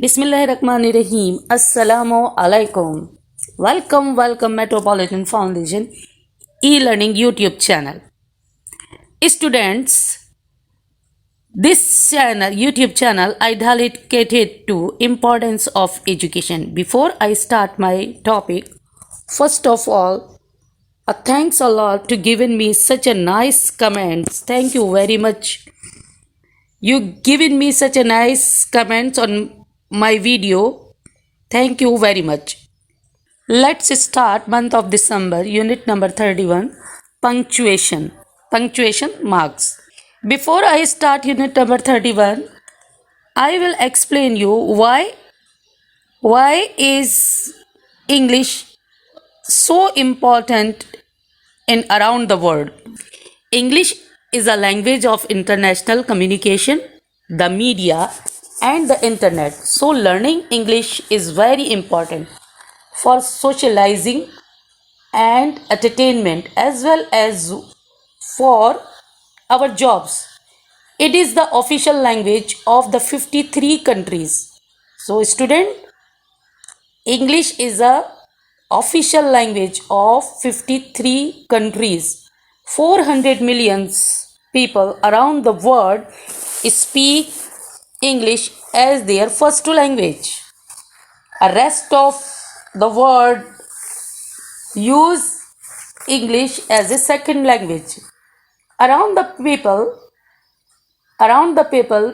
बिस्मिल्लाहिर्रहमानिर्रहीम अस्सलामु अलैकुम। Welcome Metropolitan Foundation e-learning YouTube channel. Students, this YouTube channel I dedicated to importance of education. Before I start my topic, first of all, thanks a lot to giving me such a nice comments. Thank you very much. You given me such a nice comments on my video. Thank you very much. Let's start month of December, unit number 31, punctuation marks. Before I start unit number 31, I will explain you why is English so important in around the world. English is a language of international communication, the media and the internet. So learning English is very important for socializing and entertainment as well as for our jobs. It is the official language of the 53 countries. So student, English is a official language of 53 countries. 400 million people around the world speak English as their first language. The rest of the world use English as a second language. Around the people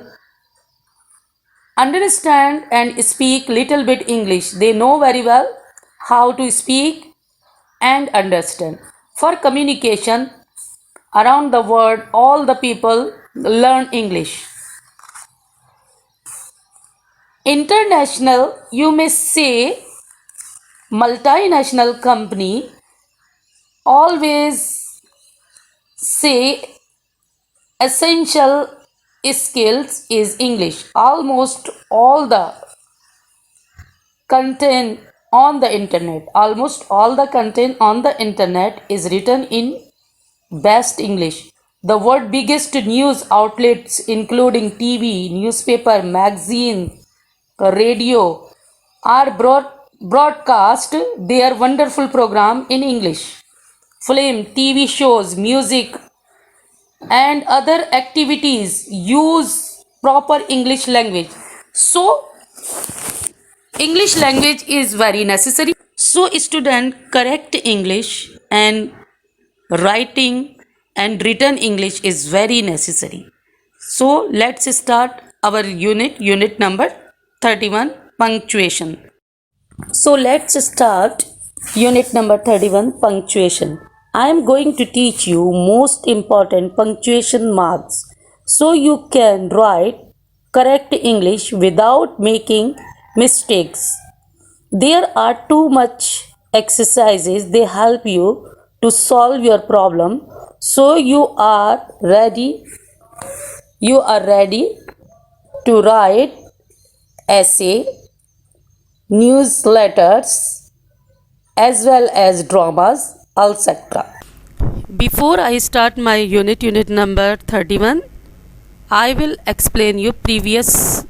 understand and speak little bit English. They know very well how to speak and understand. For communication around the world, all the people learn English. International, you may say, multinational company always say essential skills is English. Almost all the content on the internet is written in best English. The world biggest news outlets including TV, newspaper, magazine, radio are broadcast their wonderful program in English. Film, TV shows, music and other activities use proper English language. So English language is very necessary. So student, correct English and writing and written English is very necessary. So let's start our unit number 31, punctuation. So let's start unit number 31, punctuation. I am going to teach you most important punctuation marks so you can write correct English without making mistakes. There are too much exercises, they help you to solve your problem. So you are ready to write essay, newsletters as well as dramas, etc. Before I start my unit number 31, I will explain you previous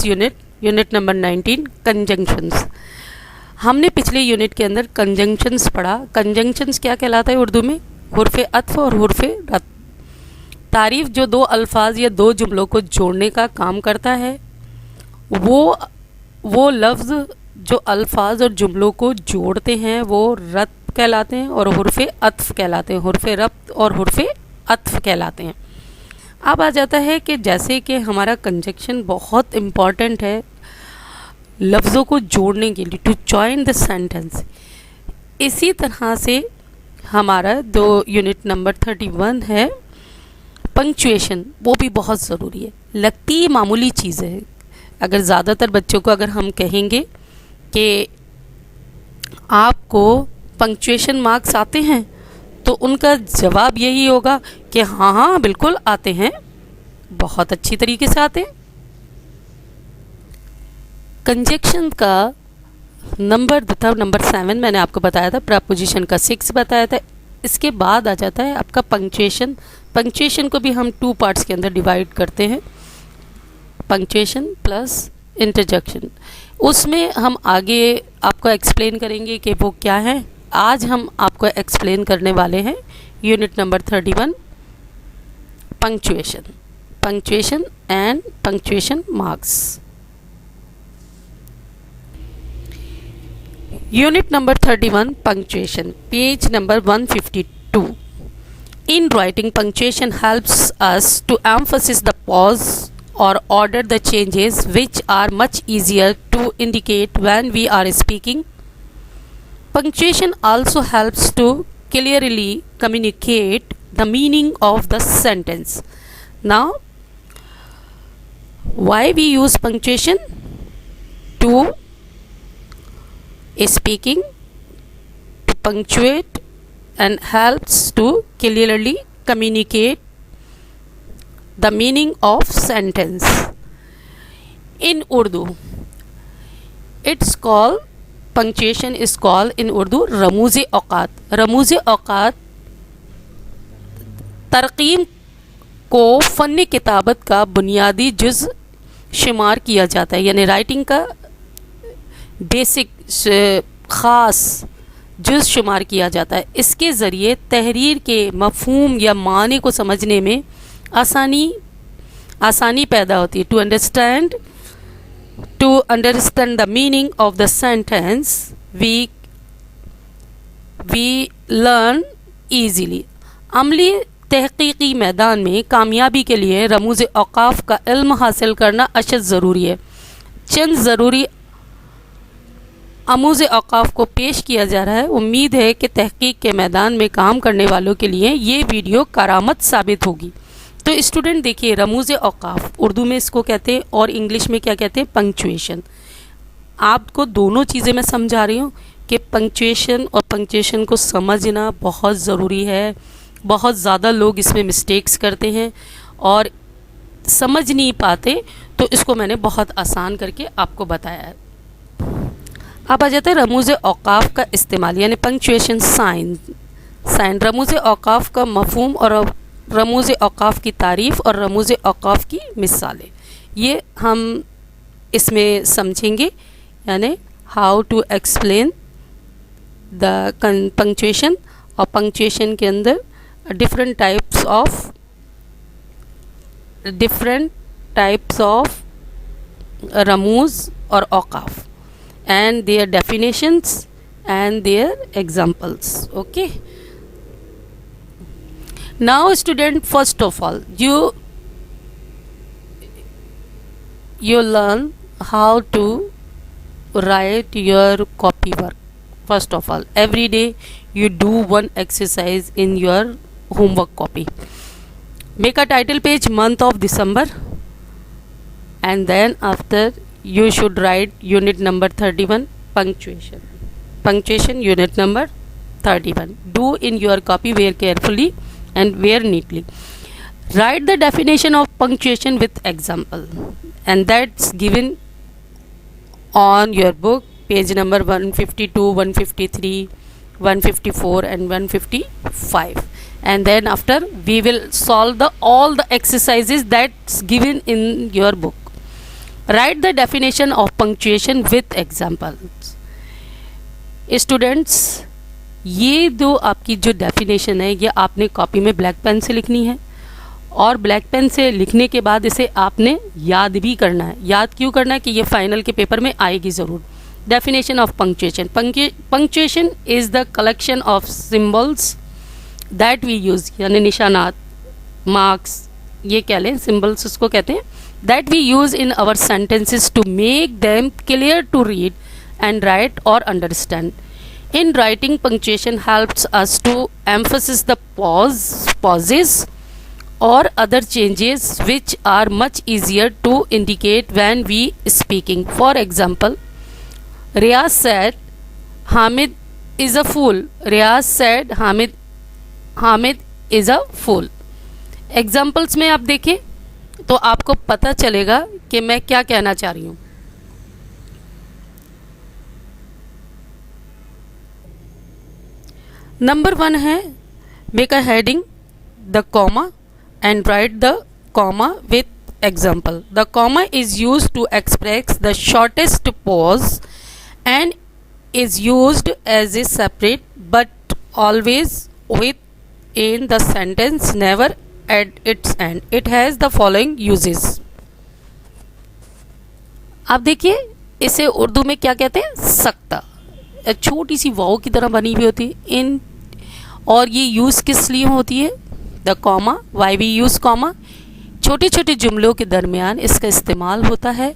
unit number 19, conjunctions. हमने पिछले unit के अंदर conjunctions पढ़ा. Conjunctions क्या कहलाता है उर्दू में? हुर्फ़े अत्फ़ और हुर्फ़े रत. तारीफ़ जो दो अल्फाज या दो जुमलों को जोड़ने का काम करता है, वो लफ्ज़ जो अल्फाज और जुमलों को जोड़ते हैं वो रत कहलाते हैं और हुर्फ़े अत्फ़ कहलाते हैं. हुर्फ़े रब्त और हुर्फ़े अत्फ़ कहलाते हैं. अब आ जाता है कि जैसे कि हमारा कंजंक्शन बहुत इम्पॉर्टेंट है लफ्ज़ों को जोड़ने के लिए, टू जॉइन द सेंटेंस. इसी तरह से हमारा जो यूनिट नंबर 31 है पंक्चुएशन, वो भी बहुत ज़रूरी है. लगती मामूली चीज़ है. अगर ज़्यादातर बच्चों को अगर हम कहेंगे कि आपको पंक्चुएशन मार्क्स आते हैं तो उनका जवाब यही होगा कि हाँ बिल्कुल आते हैं, बहुत अच्छी तरीके से आते हैं. कंजंक्शन का नंबर था नंबर 7 मैंने आपको बताया था, प्रपोजिशन का 6 बताया था. इसके बाद आ जाता है आपका पंक्चुएशन. पंक्चुएशन को भी हम 2 पार्ट्स के अंदर डिवाइड करते हैं. पंक्चुएशन प्लस इंटरजेक्शन, उसमें हम आगे आपको एक्सप्लेन करेंगे कि वो क्या है। आज हम आपको एक्सप्लेन करने वाले हैं unit number 31, punctuation, punctuation and punctuation marks. Unit number 31, punctuation, page number 152। In writing, punctuation helps us to emphasize the pause or order the changes, which are much easier to indicate when we are speaking. Punctuation also helps to clearly communicate the meaning of the sentence. Now, why we use punctuation? To speaking, to punctuate, and helps to clearly communicate the meaning of sentence. In Urdu, it's called, punctuation is called in Urdu रमूज़े औक़ात। रमूज़े औक़ात तरकीब को फ़न किताबत का बुनियादी जुज़ शुमार किया जाता है, यानी राइटिंग का बेसिक ख़ास जुज़ शुमार किया जाता है। इसके ज़रिए तहरीर के मफ़हूम या मानी को समझने में आसानी पैदा होती है। To understand the meaning of the sentence we learn easily. अमली तहक़ीक़ी मैदान में कामयाबी के लिए रमूज़ औक़ाफ़ का इल्म हासिल करना अशद ज़रूरी है। चंद ज़रूरी अमूज़ औक़ाफ़ को पेश किया जा रहा है। उम्मीद है कि तहक़ीक़ के मैदान में काम करने वालों के लिए ये वीडियो करामत साबित होगी। तो स्टूडेंट देखिए, रमूज़ औक़ाफ़ उर्दू में इसको कहते हैं और इंग्लिश में क्या कहते हैं, पंक्चुएशन। आपको दोनों चीज़ें मैं समझा रही हूँ कि पंक्चुएशन और पंक्चुएशन को समझना बहुत ज़रूरी है। बहुत ज़्यादा लोग इसमें मिस्टेक्स करते हैं और समझ नहीं पाते, तो इसको मैंने बहुत आसान करके आपको बताया है। अब आ जाता है रमूज़ औक़ाफ़ का इस्तेमाल, यानी पंक्चुएशन साइन। रमूज़ औक़ाफ़ का मफ़हूम और रमूज़ औक़ाफ़ की तारीफ़ और रमूज़ औक़ाफ़ की मिसालें, ये हम इसमें समझेंगे, यानी how to explain the punctuation. और पंक्चुएशन के अंदर डिफरेंट टाइप्स ऑफ रमूज़ और औक़ाफ़ and their definitions and their examples. Okay, now student, first of all you learn how to write your copy work. First of all, every day you do one exercise in your homework copy. Make a title page month of December, and then after you should write unit number 31, punctuation unit number 31. Do in your copy very carefully and very neatly. Write the definition of punctuation with example, and that's given on your book, page number 152, 153, 154 and 155. And then after we will solve all the exercises that's given in your book. Write the definition of punctuation with examples. Students, ये दो आपकी जो definition है, ये आपने copy में black pen से लिखनी है, और ब्लैक पेन से लिखने के बाद इसे आपने याद भी करना है। याद क्यों करना है कि ये फाइनल के पेपर में आएगी ज़रूर। Definition of punctuation. Punctuation is the collection of symbols that we use, यानी निशानात, मार्क्स, ये कह लें, सिम्बल्स उसको कहते हैं, that we use in our sentences to make them clear to read and write or understand. In writing, punctuation helps us to emphasize the pauses or other changes which are much easier to indicate when we speaking. For example, Riyaz said Hamid is a fool. Riyaz said Hamid is a fool. Examples में आप देखें तो आपको पता चलेगा कि मैं क्या कहना चाह रही हूँ। नंबर 1 है, make a heading the comma and right the comma with example. The comma is used to express the shortest pause and is used as a separate but always within the sentence, never at its end. It has the following uses. आप देखिए इसे उर्दू में क्या कहते हैं, सख्ता, छोटी सी वाव की तरह बनी हुई होती है इन, और ये यूज़ किस लिए होती है, the comma, why we use comma, छोटे छोटे जुमलों के दरमियान इसका इस्तेमाल होता है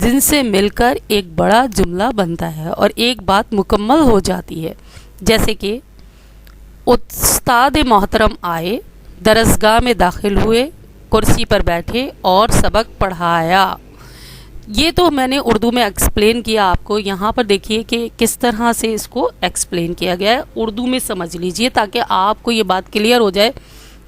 जिनसे मिलकर एक बड़ा जुमला बनता है और एक बात मुकम्मल हो जाती है। जैसे कि उस्ताद मोहतरम आए, दरसगाह में दाखिल हुए, कुर्सी पर बैठे और सबक पढ़ाया। ये तो मैंने उर्दू में एक्सप्लेन किया आपको। यहाँ पर देखिए कि किस तरह से इसको एक्सप्लेन किया गया है, उर्दू में समझ लीजिए ताकि आपको ये बात क्लियर हो जाए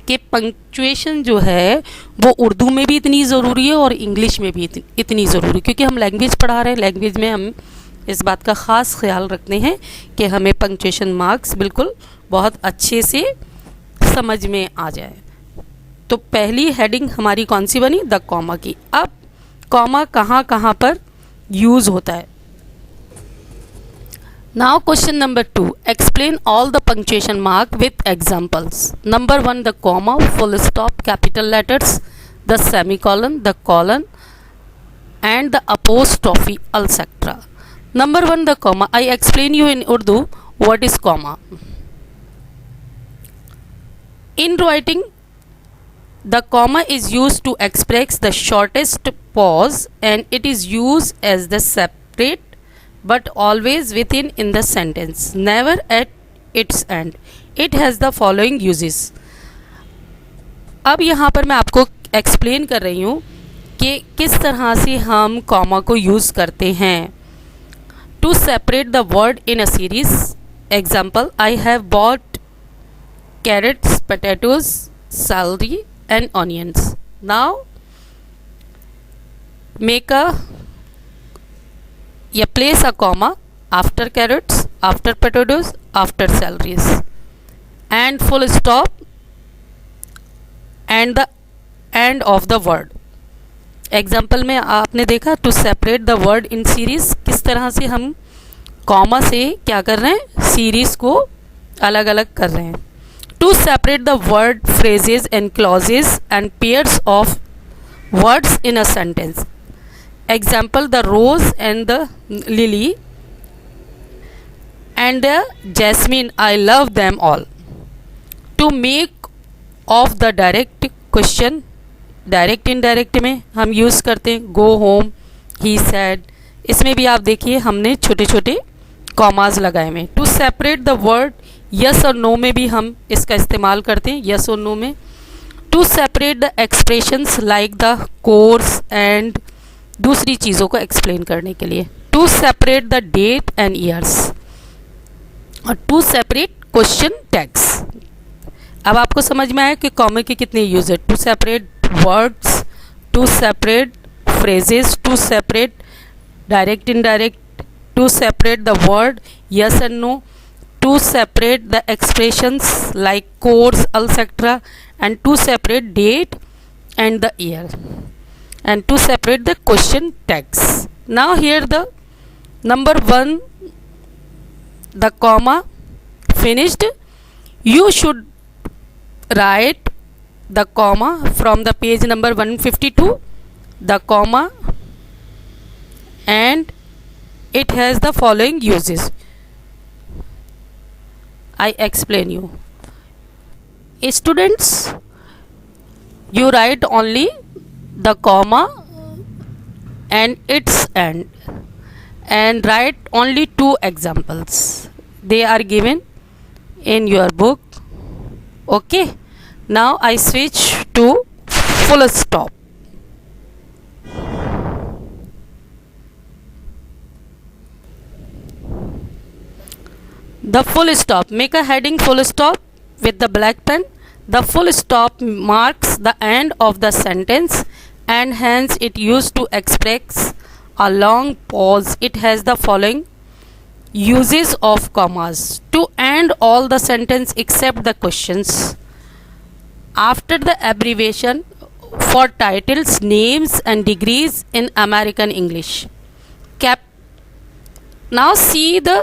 कि पंक्चुएशन जो है वो उर्दू में भी इतनी ज़रूरी है और इंग्लिश में भी इतनी ज़रूरी, क्योंकि हम लैंग्वेज पढ़ा रहे हैं। लैंग्वेज में हम इस बात का ख़ास ख्याल रखते हैं कि हमें पंक्चुएशन मार्क्स बिल्कुल बहुत अच्छे से समझ में आ जाए। तो पहली हेडिंग हमारी कौन सी बनी, द कॉमा की। अब कॉमा कहाँ कहाँ पर यूज़ होता है। Now question number 2. Explain all the punctuation mark with examples. Number 1, the comma, full stop, capital letters, the semicolon, the colon, and the apostrophe, etc. Number 1, the comma. I explain you in Urdu what is comma. In writing, the comma is used to express the shortest pause and it is used as the separate but always within in the sentence, never at its end. It has the following uses. अब यहाँ पर मैं आपको explain कर रही हूँ कि किस तरह से हम कॉमा को यूज़ करते हैं। To separate the word in a series, example, I have bought carrots, potatoes, celery and onions. Now make a place a comma after carrots, after potatoes, after celeries, and full stop and the end of the word. Example में आपने देखा to separate the word in series, किस तरह से हम comma से क्या कर रहे हैं, सीरीज को अलग अलग कर रहे हैं। To separate the word, phrases and clauses and pairs of words in a sentence, example, the rose and the lily and the jasmine, I love them all. To make of the direct question, direct indirect में हम use करते हैं go home, he said, इसमें भी आप देखिए हमने छोटे छोटे कॉमाज लगाए में। To separate the word, yes और नो में भी हम इसका इस्तेमाल करते हैं, यस और नो में। To separate the expressions like the course and, दूसरी चीज़ों को एक्सप्लेन करने के लिए। To separate the date and years, और टू सेपरेट क्वेश्चन टैग्स। अब आपको समझ में आया कि कॉमा के कितने यूज है। To separate words, to separate phrases, to separate direct indirect, to separate the word yes and no, to separate the expressions like course etc, and to separate date and the year, and to separate the question tags. Now here the number 1, the comma finished. You should write the comma from the page number 152, the comma, and it has the following uses. I explain you. Students, you write only the comma and its end and write only 2 examples. They are given in your book. Okay, now I switch to full stop. The full stop, make a heading full stop with the black pen. The full stop marks the end of the sentence and hence it used to express a long pause. It has the following uses of commas. To end all the sentence except the questions. After the abbreviation, for titles, names and degrees in American English. Now see the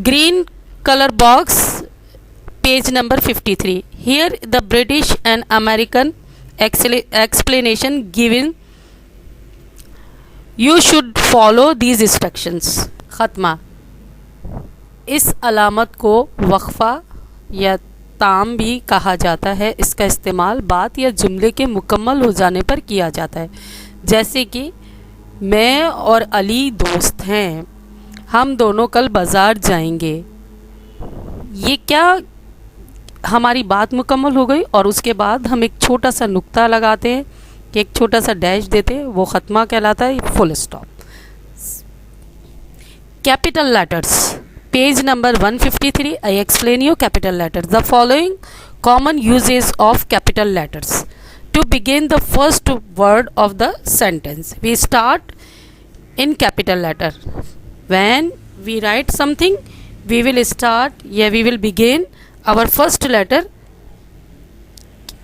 green color box, page number 53. Here the British and American explanation given. You should follow these instructions. ख़त्मा. इस अलामत को वक्फ़ा या ताम भी कहा जाता है. इसका इस्तेमाल बात या जुमले के मुकम्मल हो जाने पर किया जाता है. जैसे कि मैं और अली दोस्त हैं, हम दोनों कल बाज़ार जाएंगे. ये क्या, हमारी बात मुकम्मल हो गई और उसके बाद हम एक छोटा सा नुक्ता लगाते हैं कि एक छोटा सा डैश देते हैं, वो ख़त्मा कहलाता है, full stop. Capital letters, page number 153. I explain you capital letters. The following common uses of capital letters. To begin the first word of the sentence, we start in capital letter. When we write something, we will start, we will begin our first letter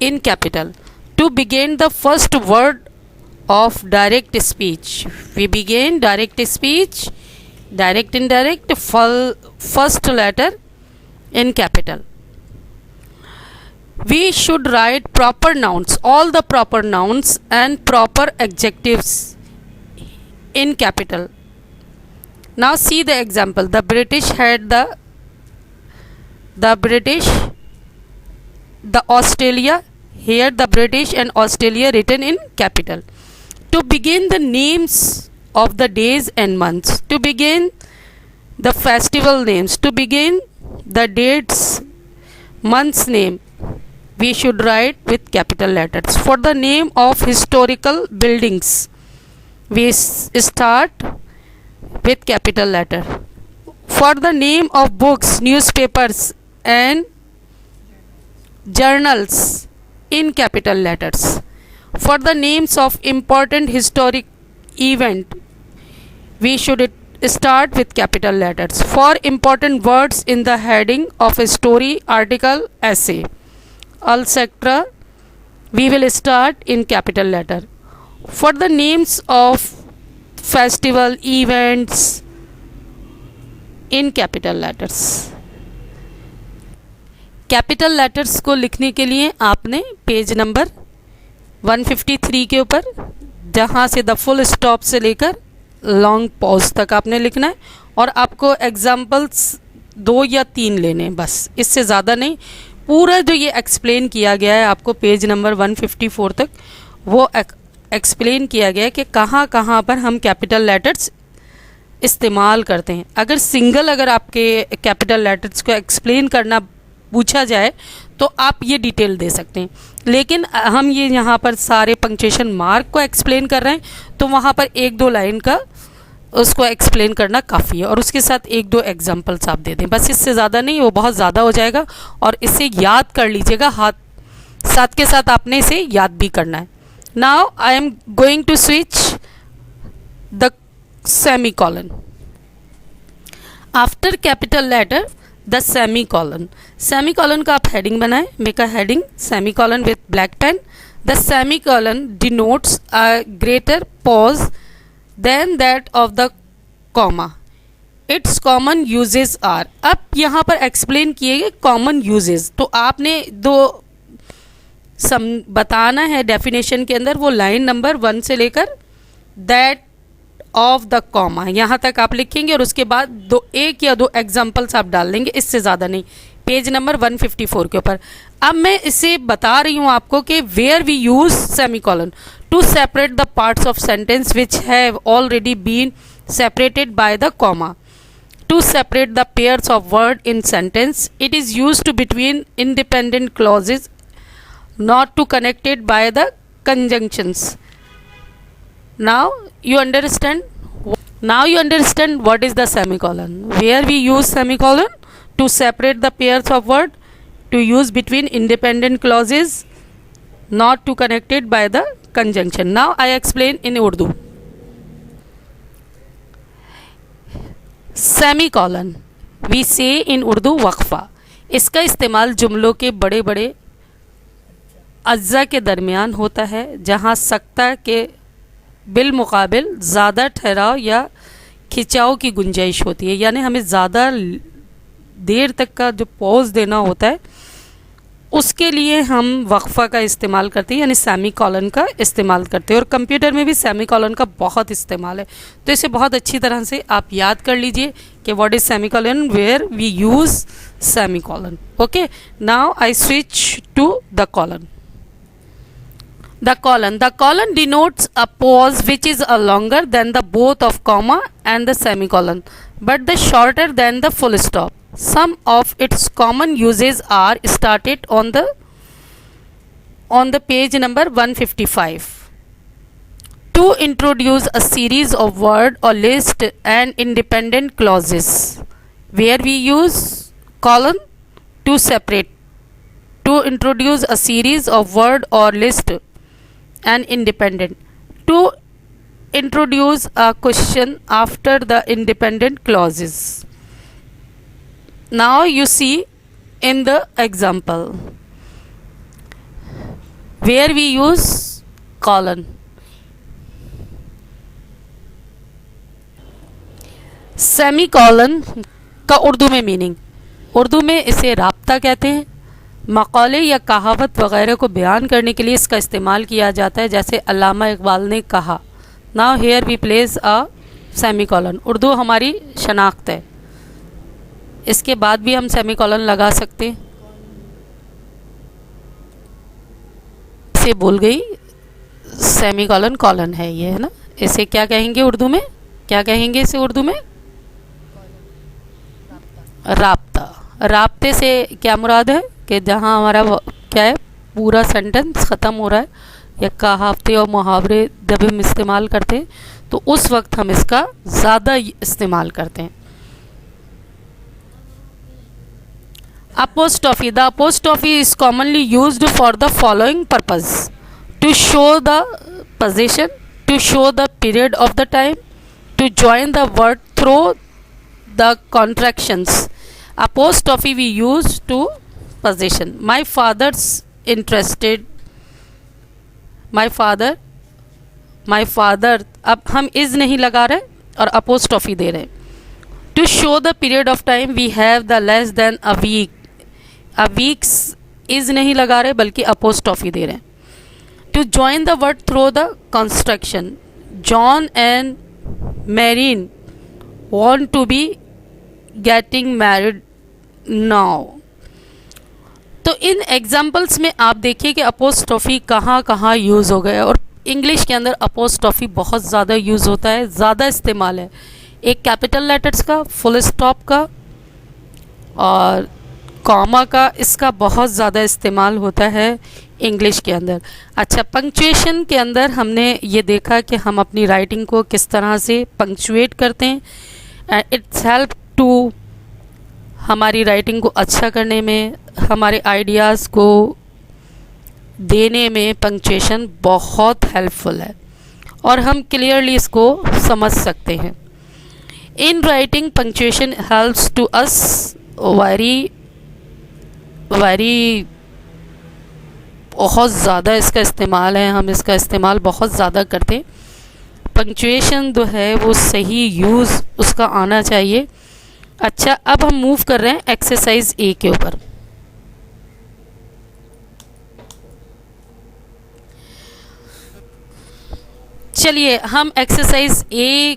in capital. To begin the first word of direct speech, we begin direct speech, direct, indirect, first letter in capital. We should write proper nouns, all the proper nouns and proper adjectives in capital. Now see the example. The British had the British, the Australia. Here the British and Australia written in capital. To begin the names of the days and months, to begin the festival names, to begin the dates, month's name, we should write with capital letters. For the name of historical buildings, we start with capital letter. For the name of books, newspapers and journals, in capital letters. For the names of important historic event, we should start with capital letters. For important words in the heading of a story, article, essay, etc., we will start in capital letter. For the names of festival events, in capital letters. Capital letters को लिखने के लिए आपने page number 153 के ऊपर जहाँ से the full stop से लेकर लॉन्ग पॉज तक आपने लिखना है और आपको एग्जाम्पल्स 2 या 3 लेने, बस इससे ज़्यादा नहीं. पूरा जो ये एक्सप्लेन किया गया है आपको पेज नंबर 154 तक, वो एक्सप्लेन किया गया है कि कहाँ कहाँ पर हम कैपिटल लेटर्स इस्तेमाल करते हैं. अगर आपके कैपिटल लेटर्स को एक्सप्लेन करना पूछा जाए तो आप ये डिटेल दे सकते हैं, लेकिन हम ये यहाँ पर सारे पंक्चुएशन मार्क को एक्सप्लेन कर रहे हैं तो वहाँ पर 1-2 लाइन का उसको एक्सप्लेन करना काफ़ी है और उसके साथ 1-2 एग्जांपल्स आप दे दें, बस इससे ज़्यादा नहीं, वो बहुत ज़्यादा हो जाएगा. और इसे याद कर लीजिएगा, साथ के साथ आपने इसे याद भी करना है. Now I am going to switch the semicolon. After capital letter the semicolon. Semicolon का आप हेडिंग बनाएं. Make a heading semicolon with black pen. The semicolon denotes a greater pause than that of the comma. It's common uses are. अब यहाँ पर explain किए गए common uses, तो आपने बताना है डेफिनेशन के अंदर, वो लाइन नंबर 1 से लेकर दैट ऑफ द कॉमा यहाँ तक आप लिखेंगे और उसके बाद 1 या 2 एग्जाम्पल्स आप डाल देंगे, इससे ज़्यादा नहीं. पेज नंबर 154 के ऊपर अब मैं इसे बता रही हूँ आपको कि where we use semicolon to separate the parts of sentence which have already been separated by the comma. To separate the pairs of word in sentence, it is used between independent clauses, not to connected by the conjunctions. Now you understand what is the semicolon. Where we use semicolon to separate the pairs of word, to use between independent clauses, not to connected by the conjunction. Now I explain in Urdu. Semicolon we say in Urdu वक्फा. इसका इस्तेमाल जुमलों के बड़े बड़े अज्जा के दरमियान होता है, जहाँ सख्ता के बिलमुकाबिल ज़्यादा ठहराव या खिंचाव की गुंजाइश होती है, यानी हमें ज़्यादा देर तक का जो पॉज देना होता है उसके लिए हम वक्फ़ा का इस्तेमाल करते हैं, यानी सेमी कॉलन का इस्तेमाल करते हैं। और कंप्यूटर में भी सेमी कॉलन का बहुत इस्तेमाल है, तो इसे बहुत अच्छी तरह से आप याद कर लीजिए कि what is semicolon, where we use semicolon. Okay, now I switch to the colon. The colon denotes a pause which is longer than the both of comma and the semicolon, but the shorter than the full stop. Some of its common uses are started on the page number 155. To introduce a series of word or list and independent clauses, where we use colon to separate. To introduce a series of word or list and independent. To introduce a question after the independent clauses. Now you see in the example where we use colon. Semicolon का उर्दू में meaning, Urdu में इसे राब्ता कहते हैं। मक़ाले या कहावत वगैरह को बयान करने के लिए इसका इस्तेमाल किया जाता है, जैसे अल्लामा इकबाल ने कहा, now here we place a semicolon. Urdu हमारी शनाख्त है, इसके बाद भी हम सेमीकॉलन लगा सकते हैं। इसे भूल गई, सेमीकॉलन कॉलन है ये, है ना। इसे क्या कहेंगे उर्दू में, क्या कहेंगे इसे उर्दू में? राब्ता। राब्ते से क्या मुराद है कि जहाँ हमारा क्या है, पूरा सेंटेंस ख़त्म हो रहा है या कहावते और मुहावरे जब हम इस्तेमाल करते हैं तो उस वक्त हम इसका ज़्यादा इस्तेमाल करते हैं। Apostrophe, the apostrophe is commonly used for the following purpose: to show the position, to show the period of the time, to join the word through the contractions. Apostrophe we use to position. My father's interested. My father. अब हम is नहीं लगा रहे और apostrophe दे रहे हैं। To show the period of time we have the less than a week. A weeks is नहीं लगा रहे बल्कि अपोस्ट्रोफी दे रहे हैं। To join the word through the construction. John and Marine want to be getting married now. तो इन examples में आप देखिए कि अपोस्ट्रोफी कहाँ कहाँ यूज़ हो गया, और इंग्लिश के अंदर अपोस्ट्रोफी बहुत ज़्यादा यूज़ होता है, ज़्यादा इस्तेमाल है। एक कैपिटल लेटर्स का, फुल स्टॉप का और कॉमा का, इसका बहुत ज़्यादा इस्तेमाल होता है इंग्लिश के अंदर। अच्छा, पंक्चुएशन के अंदर हमने ये देखा कि हम अपनी राइटिंग को किस तरह से पंक्चुएट करते हैं। इट्स हेल्प टू हमारी राइटिंग को अच्छा करने में, हमारे आइडियाज़ को देने में पंक्चुएशन बहुत हेल्पफुल है और हम क्लियरली इसको समझ सकते हैं। In writing punctuation helps to us very बहुत ज़्यादा इसका इस्तेमाल है, हम इसका इस्तेमाल बहुत ज़्यादा करते हैं। पंक्चुएशन जो है वो सही यूज़ उसका आना चाहिए। अच्छा, अब हम मूव कर रहे हैं एक्सरसाइज ए के ऊपर। चलिए हम एक्सरसाइज ए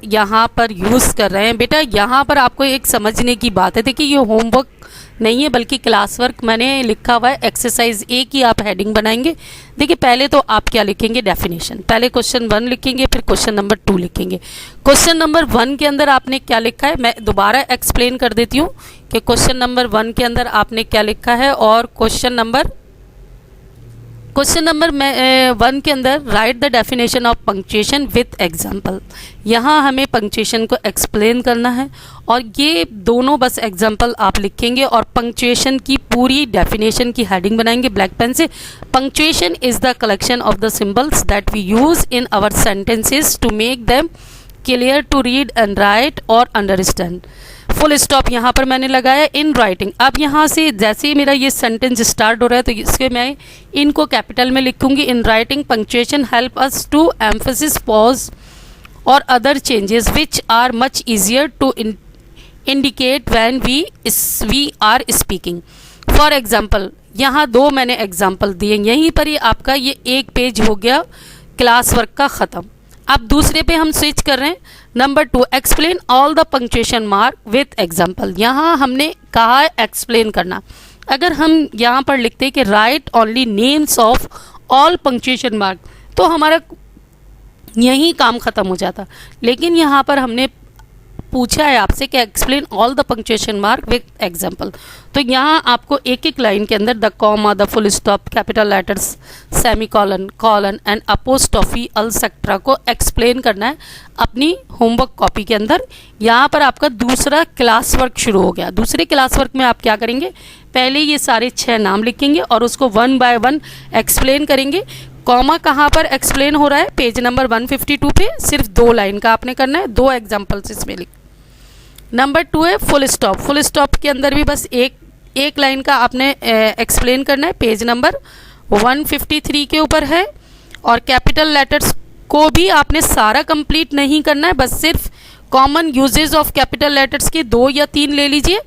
यहाँ पर यूज़ कर रहे हैं। बेटा यहाँ पर आपको एक समझने की बात है, देखिए ये होमवर्क नहीं है बल्कि क्लास वर्क मैंने लिखा हुआ है। एक्सरसाइज ए की आप हेडिंग बनाएंगे। देखिए पहले तो आप क्या लिखेंगे, डेफिनेशन। पहले क्वेश्चन 1 लिखेंगे, फिर क्वेश्चन नंबर 2 लिखेंगे। क्वेश्चन नंबर 1 के अंदर आपने क्या लिखा है, मैं दोबारा एक्सप्लेन कर देती हूँ कि क्वेश्चन नंबर 1 के अंदर आपने क्या लिखा है, और क्वेश्चन नंबर 1 के अंदर right the definition of punctuation with example. यहाँ हमें पंक्चुएशन को एक्सप्लेन करना है और ये दोनों बस एग्जाम्पल आप लिखेंगे और पंक्चुएशन की पूरी डेफिनेशन की हेडिंग बनाएंगे ब्लैक पेन से। Punctuation is the collection of the symbols that we use in our sentences to make them clear to read and write or understand. Full stop यहाँ पर मैंने लगाया इन राइटिंग। अब यहाँ से जैसे ही मेरा ये सेंटेंस स्टार्ट हो रहा है तो इसके मैं इनको कैपिटल में लिखूंगी। In writing punctuation help us to emphasis pause और other changes which are much easier to indicate when we are speaking. For example, यहाँ दो मैंने एग्जाम्पल दिए, यहीं पर ही आपका ये एक पेज हो गया क्लास वर्क का ख़त्म। अब दूसरे पे हम स्विच कर रहे हैं। Number 2, explain all the punctuation mark with example. यहाँ हमने कहा है एक्सप्लेन करना। अगर हम यहाँ पर लिखते हैं कि right only names of all punctuation mark, तो हमारा यही काम ख़त्म हो जाता। लेकिन यहाँ पर हमने पूछा है आपसे कि explain all the punctuation mark with example, तो यहाँ आपको एक एक लाइन के अंदर the comma, the full stop, capital letters, semicolon, colon and apostrophe etcetera को एक्सप्लेन करना है अपनी होमवर्क कॉपी के अंदर। यहाँ पर आपका दूसरा क्लास वर्क शुरू हो गया। दूसरे क्लास वर्क में आप क्या करेंगे, पहले ये सारे 6 नाम लिखेंगे और उसको 1 बाय 1 एक्सप्लेन करेंगे। कॉमा कहाँ पर एक्सप्लेन हो रहा है, पेज नंबर 152 पे सिर्फ 2 लाइन का आपने करना है, 2 एग्जाम्पल्स इसमें लिख। नंबर 2 है फुल स्टॉप। फुल स्टॉप के अंदर भी बस एक लाइन का आपने एक्सप्लेन करना है, पेज नंबर 153 के ऊपर है। और कैपिटल लेटर्स को भी आपने सारा कंप्लीट नहीं करना है, बस सिर्फ common uses of capital letters के 2 या 3 ले लीजिए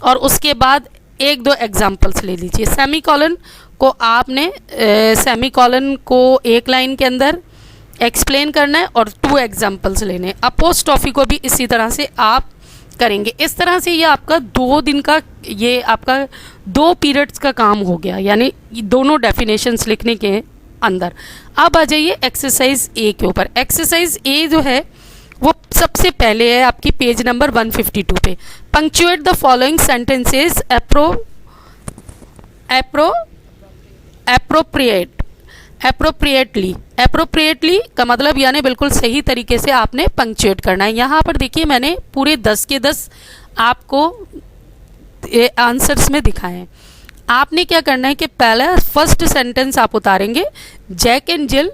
और उसके बाद 1-2 एग्जाम्पल्स ले लीजिए। सेमीकोलन को आपने सेमीकोलन को एक लाइन के अंदर एक्सप्लेन करना है और 2 एग्जाम्पल्स लेने हैं। अपोस्ट्रोफी को भी इसी तरह से आप करेंगे। इस तरह से ये आपका 2 दिन का, ये आपका 2 पीरियड्स का काम हो गया, यानी दोनों डेफिनेशंस लिखने के अंदर। अब आ जाइए एक्सरसाइज ए के ऊपर। एक्सरसाइज ए जो है वो सबसे पहले है आपकी पेज नंबर 152 पे। Punctuate the following sentences appropriately का मतलब यानी बिल्कुल सही तरीके से आपने पंक्चुएट करना है। यहाँ पर देखिए मैंने पूरे 10 के 10 आपको आंसर्स में दिखाए हैं। आपने क्या करना है कि पहला फर्स्ट सेंटेंस आप उतारेंगे, Jack and Jill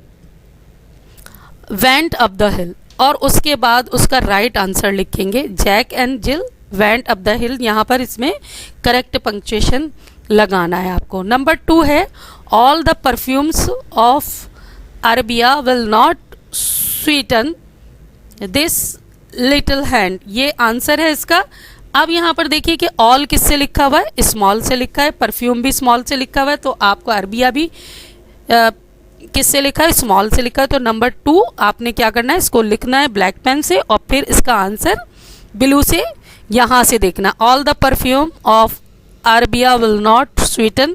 went up the hill, और उसके बाद उसका राइट आंसर लिखेंगे, Jack and Jill went up the hill. यहाँ पर इसमें करेक्ट पंक्चुएशन लगाना है आपको। नंबर 2 है all the perfumes of Arabia will not Sutton this little hand, ये आंसर है इसका। अब यहाँ पर देखिए कि ऑल किससे लिखा हुआ है, स्मॉल से लिखा है, परफ्यूम भी स्मॉल से लिखा हुआ है, तो आपको अरबिया भी किससे लिखा है, स्मॉल से लिखा है। तो नंबर 2 आपने क्या करना है, इसको लिखना है ब्लैक पेन से और फिर इसका आंसर ब्लू से यहाँ से देखना, all the perfume of Arabia will not Sutton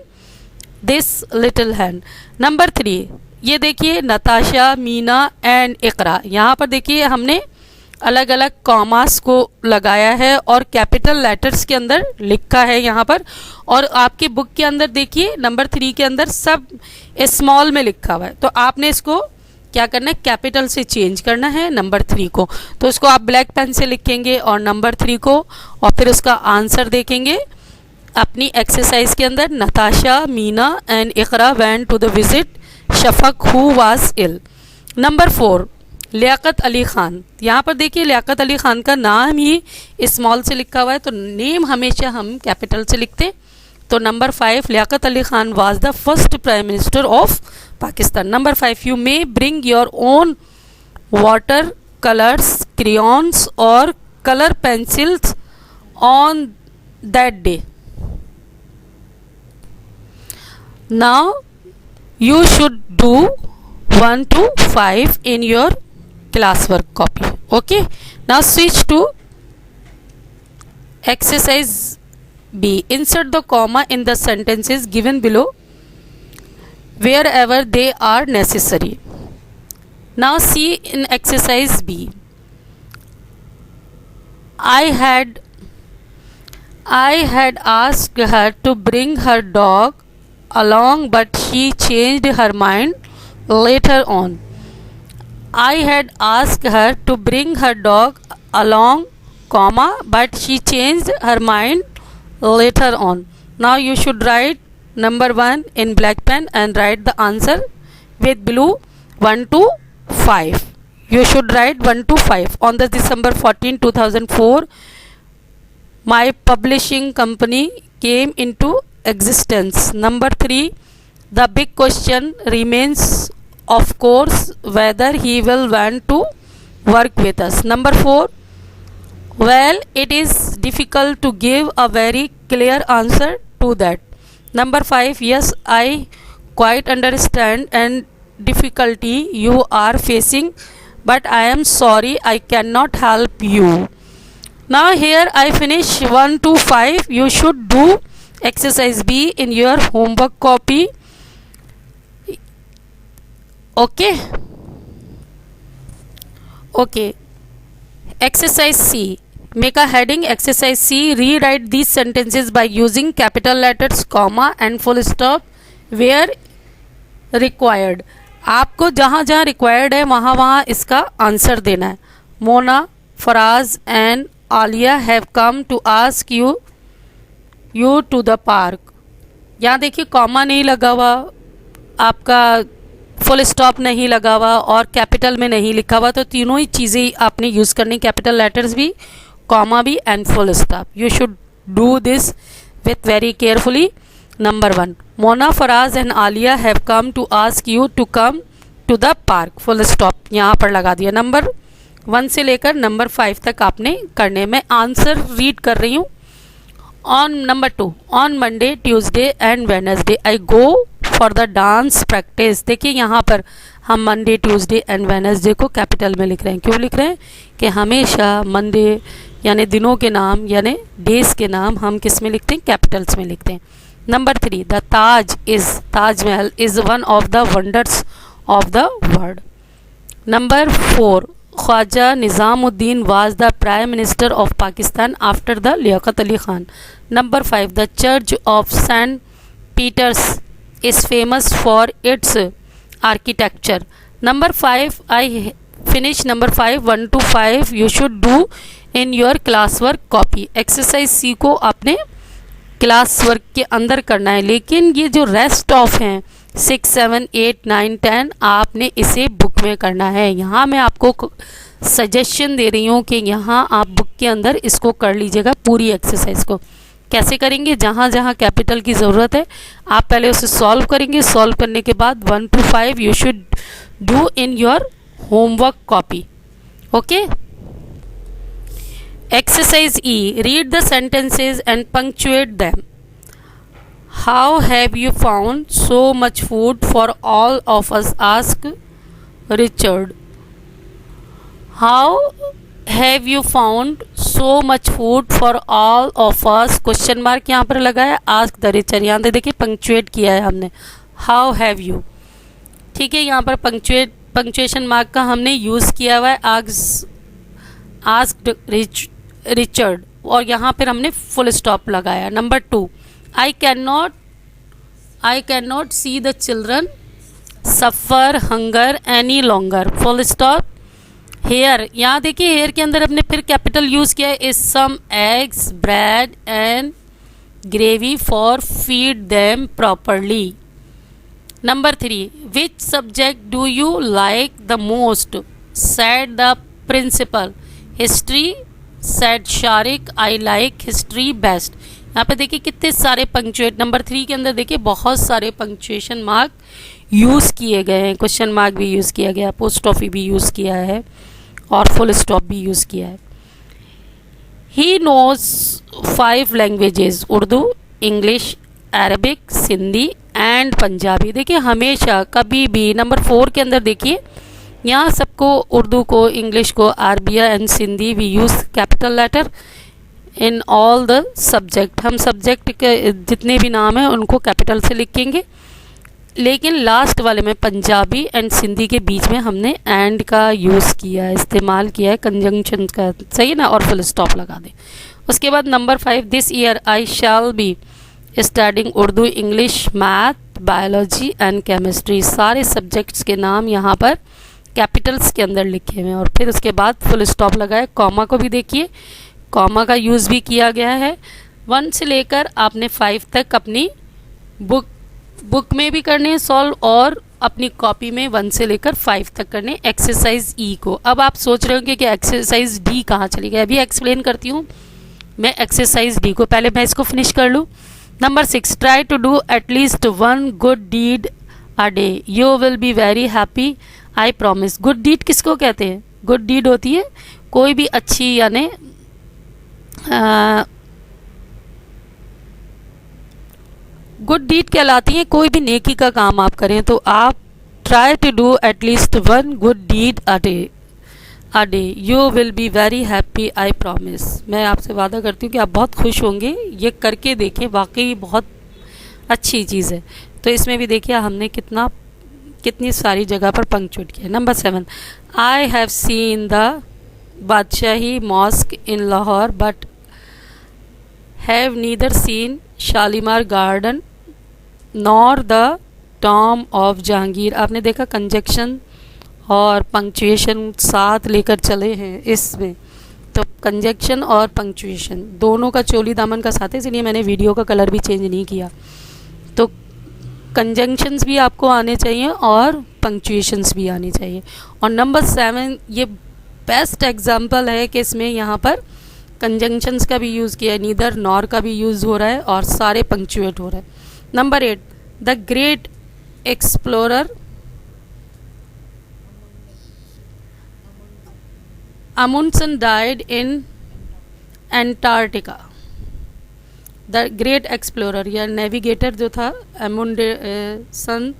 this little hand. Number 3 ये देखिए नताशा, मीना एंड इकरा, यहाँ पर देखिए हमने अलग अलग कॉमास को लगाया है और कैपिटल लेटर्स के अंदर लिखा है यहाँ पर। और आपकी बुक के अंदर देखिए नंबर 3 के अंदर सब स्मॉल में लिखा हुआ है, तो आपने इसको क्या करना है, कैपिटल से चेंज करना है नंबर 3 को। तो इसको आप ब्लैक पेन से लिखेंगे और नंबर 3 को, और फिर उसका आंसर देखेंगे अपनी एक्सरसाइज के अंदर, Natasha, Meena and Iqra went to the visit Shafaq who was ill. Number 4 Liaquat Ali Khan, यहाँ पर देखिए लियाकत अली खान का नाम ही स्मॉल से लिखा हुआ है, तो नेम हमेशा हम कैपिटल से लिखते। तो number 5 Liaquat Ali Khan was the first prime minister of Pakistan. Number 5 you may bring your own water colours, crayons और colour pencils on that day. Now you should do 1 to 5 in your classwork copy. Okay, now switch to exercise B. Insert the comma in the sentences given below wherever they are necessary. Now see in exercise B. I had asked her to bring her dog along, but she changed her mind later on. I had asked her to bring her dog along, comma, but she changed her mind later on. Now you should write number 1 in black pen and write the answer with blue 1 to 5. You should write 1 to 5. On the December 14, 2004, my publishing company came into existence. Number 3, the big question remains, of course, whether he will want to work with us. Number 4, well, it is difficult to give a very clear answer to that. Number 5, yes, I quite understand and difficulty you are facing, but I am sorry I cannot help you. Now here I finish 1 to 5. You should do exercise B in your homework copy. Okay. Exercise C. Make a heading. Exercise C. Rewrite these sentences by using capital letters, comma and full stop where required. आपको जहाँ जहाँ required है वहाँ वहाँ इसका answer देना है. Mona, Faraz and Aliya have come to ask you to the park. यहाँ देखिए कॉमा नहीं लगा हुआ, आपका फुल स्टॉप नहीं लगा हुआ और कैपिटल में नहीं लिखा हुआ, तो तीनों ही चीज़ें आपने यूज़ करनी, कैपिटल लेटर्स भी, कॉमा भी and full stop. You should do this with very carefully. Number 1, Mona, Faraz and Alia have come to ask you to come to the park. Full stop यहाँ पर लगा दिया. Number 1 से लेकर number 5 तक आपने करने में आंसर रीड कर रही हूँ. On number 2, on Monday, Tuesday and Wednesday I go for the dance practice. देखिए यहाँ पर हम मंडे, ट्यूसडे एंड वेडनेसडे को कैपिटल में लिख रहे हैं. क्यों लिख रहे हैं कि हमेशा मंडे यानी दिनों के नाम यानी डेज के नाम हम किस में लिखते हैं, कैपिटल्स में लिखते हैं. Number 3, the Taj Mahal is one of the wonders of the world. Number 4, Khwaja Nizamuddin was the Prime Minister of Pakistan after the Liaquat Ali Khan. Number 5, the Church of St. Peter's is famous for its architecture. Number 5, I finish number 5, 1 to 5 you should do in your classwork copy. Exercise C को आपने class work के अंदर करना है, लेकिन ये जो rest of हैं 6, 7, 8, 9, 10 आपने इसे बुक में करना है. यहाँ मैं आपको सजेशन दे रही हूँ कि यहाँ आप बुक के अंदर इसको कर लीजिएगा. पूरी एक्सरसाइज को कैसे करेंगे, जहाँ जहाँ कैपिटल की ज़रूरत है आप पहले उसे सॉल्व करेंगे. सॉल्व करने के बाद 1 to 5 you should do in your homework copy. Okay. Exercise E. Read the sentences and punctuate them. How have you found so much food for all of us? Asked Richard. How have you found so much food for all of us? Question mark यहाँ पर लगा है. Ask the Richard. यहाँ पे देखिए punctuate किया है हमने. How have you. ठीक है, यहाँ पर punctuation mark का हमने यूज़ किया हुआ है. Asked रिचर्ड और यहाँ पर हमने फुल स्टॉप लगाया. Number 2, I can not see the children suffer hunger any longer. Full stop. Here, यहाँ देखिए हेयर के अंदर हमने फिर कैपिटल यूज़ किया है. Is some eggs bread and gravy for feed them properly. Number 3, which subject do you like the most? Said the principal. History. Said Shariq, I like history best. यहाँ पे देखिए कितने सारे पंक्चुएट. नंबर 3 के अंदर देखिए बहुत सारे पंक्चुएशन मार्क यूज़ किए गए हैं. क्वेश्चन मार्क भी यूज़ किया गया, पोस्टॉफी भी यूज़ किया है और फुल स्टॉप भी यूज़ किया है. He knows 5 languages, Urdu, English, Arabic, Sindhi and Punjabi. देखिए हमेशा कभी भी नंबर 4 के अंदर देखिए यहाँ सबको उर्दू को, इंग्लिश को, Arabia and Sindhi we use capital letter in all the subject. हम सब्जेक्ट के जितने भी नाम हैं उनको कैपिटल से लिखेंगे, लेकिन लास्ट वाले में पंजाबी एंड सिंधी के बीच में हमने एंड का यूज़ किया है, इस्तेमाल किया है, कंजंक्शन का. सही है ना. और फुल स्टॉप लगा दें. उसके बाद number 5, this year I shall be studying Urdu, English, math, biology and chemistry. सारे सब्जेक्ट्स के नाम यहाँ पर कैपिटल्स के अंदर लिखे हुए हैं और फिर उसके बाद फुल स्टॉप लगाए. कॉमा को भी देखिए, कॉमा का यूज़ भी किया गया है. 1 से लेकर आपने 5 तक अपनी बुक में भी करने हैं सॉल्व और अपनी कॉपी में 1 से लेकर 5 तक करने एक्सरसाइज ई को. अब आप सोच रहे होंगे कि एक्सरसाइज डी कहाँ चली गई. अभी एक्सप्लेन करती हूँ. मैं एक्सरसाइज डी को, पहले मैं इसको फिनिश कर लूँ। Number 6, try to do at least one good deed a day, you will be very happy, I promise. Good deed किसको कहते हैं? गुड डीड होती है कोई भी अच्छी, यानी गुड डीड कहलाती है कोई भी नेकी का काम आप करें। तो आप try to do at least one good deed a day, you will be very happy, I promise. मैं आपसे वादा करती हूँ कि आप बहुत खुश होंगे। ये करके देखें, वाकई बहुत अच्छी चीज़ है। तो इसमें भी देखिए हमने कितनी सारी जगह पर पंक्चुएट किया। Number 7, I have seen the Badshahi mosque in Lahore but have neither seen Shalimar garden nor the tomb of Jahangir. आपने देखा कंजक्शन और पंक्चुएशन साथ लेकर चले हैं इसमें, तो कंजक्शन और पंक्चुएशन दोनों का चोली दामन का साथ है, इसलिए मैंने वीडियो का कलर भी चेंज नहीं किया। तो कंजंक्शंस भी आपको आने चाहिए और पंक्चुएशंस भी आनी चाहिए। और नंबर 7 ये बेस्ट एग्जाम्पल है कि इसमें यहाँ पर कंजंक्शंस का भी यूज़ किया है, नीदर नॉर का भी यूज़ हो रहा है और सारे पंक्चुएट हो रहे हैं। Number 8, the great explorer Amundsen died in Antarctica. The great explorer या नेविगेटर जो था अमुंडसन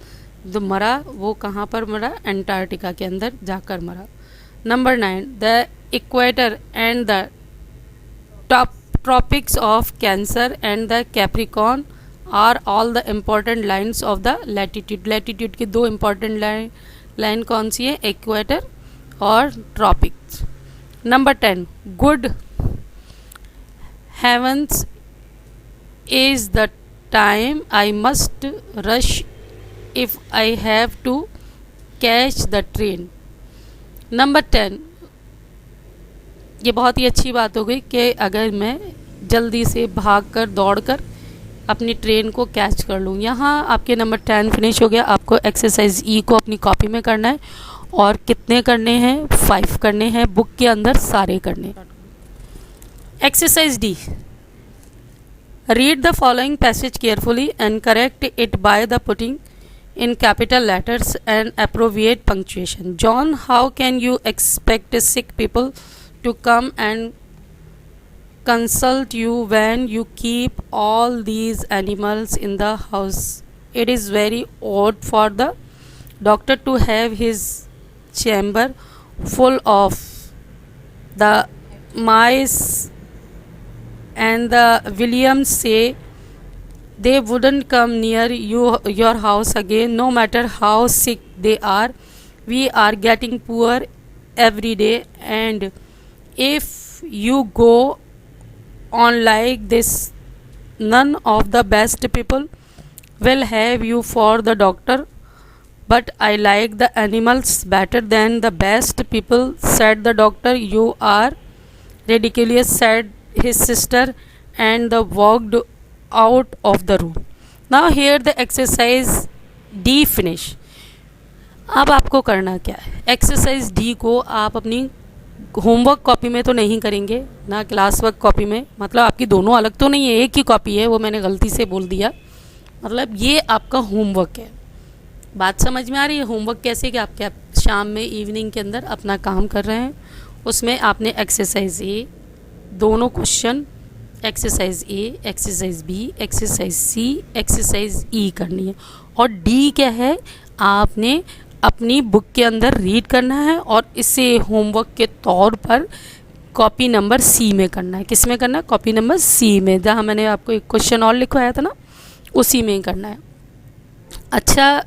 जो मरा, वो कहाँ पर मरा? एंटार्क्टिका के अंदर जाकर मरा। Number 9, the equator and the tropics of cancer and the capricorn are all the important lines of the latitude. Latitude की दो इम्पॉर्टेंट लाइन कौन सी है? इक्वेटर और tropics. Number 10, good heavens is the time I must rush if I have to catch the train। Number 10, ये बहुत ही अच्छी बात हो गई कि अगर मैं जल्दी से भागकर दौड़कर अपनी ट्रेन को कैच कर लूँ। यहाँ आपके नंबर 10 फिनिश हो गया। आपको एक्सरसाइज ई को अपनी कॉपी में करना है और कितने करने हैं? 5 करने हैं, बुक के अंदर सारे करने। Exercise D, read the following passage carefully and correct it by the putting in capital letters and appropriate punctuation. John, how can you expect sick people to come and consult you when you keep all these animals in the house? It is very odd for the doctor to have his chamber full of the mice, and the Williams say they wouldn't come near your house again no matter how sick they are. We are getting poor every day, and if you go on like this none of the best people will have you for the doctor. But I like the animals better than the best people, said the doctor. You are ridiculous, said his sister, and they walked out of the room. Now here the exercise D finish. अब आपको करना क्या है? Exercise D को आप अपनी homework copy में तो नहीं करेंगे ना क्लास वर्क कॉपी में, मतलब आपकी दोनों अलग तो नहीं है, एक ही कॉपी है, वो मैंने गलती से बोल दिया। मतलब ये आपका होमवर्क है। बात समझ में आ रही है? होमवर्क कैसे कि आप शाम में इवनिंग के अंदर अपना काम कर रहे हैं, उसमें आपने एक्सरसाइज ए दोनों question, exercise A, exercise B, exercise C, exercise E करनी है। और डी क्या है? आपने अपनी बुक के अंदर रीड करना है और इसे होमवर्क के तौर पर कॉपी नंबर सी में करना है। किस में करना है? कॉपी नंबर सी में, जहाँ मैंने आपको एक क्वेश्चन और लिखवाया था ना, उसी में करना है। अच्छा,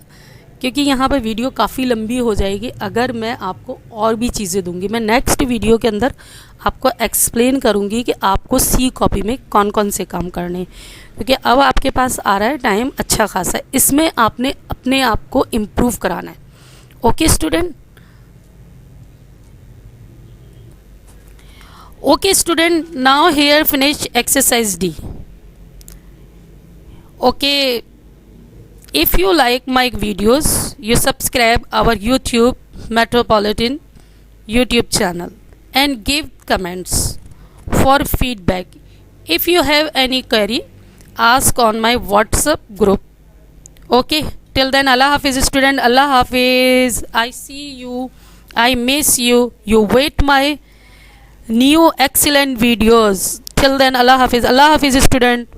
क्योंकि यहाँ पर वीडियो काफ़ी लंबी हो जाएगी अगर मैं आपको और भी चीज़ें दूंगी। मैं नेक्स्ट वीडियो के अंदर आपको एक्सप्लेन करूँगी कि आपको सी कॉपी में कौन कौन से काम करने हैं, क्योंकि अब आपके पास आ रहा है टाइम अच्छा खासा, इसमें आपने अपने आप को इम्प्रूव कराना है। Okay student? Okay student, now here finish exercise D. Okay, if you like my videos, you subscribe our YouTube Metropolitan YouTube channel and give comments for feedback. If you have any query, ask on my WhatsApp group. Okay, till then, Allah Hafiz student, Allah Hafiz. I see you, I miss you. You wait my new excellent videos. Till then, Allah Hafiz. Allah Hafiz student.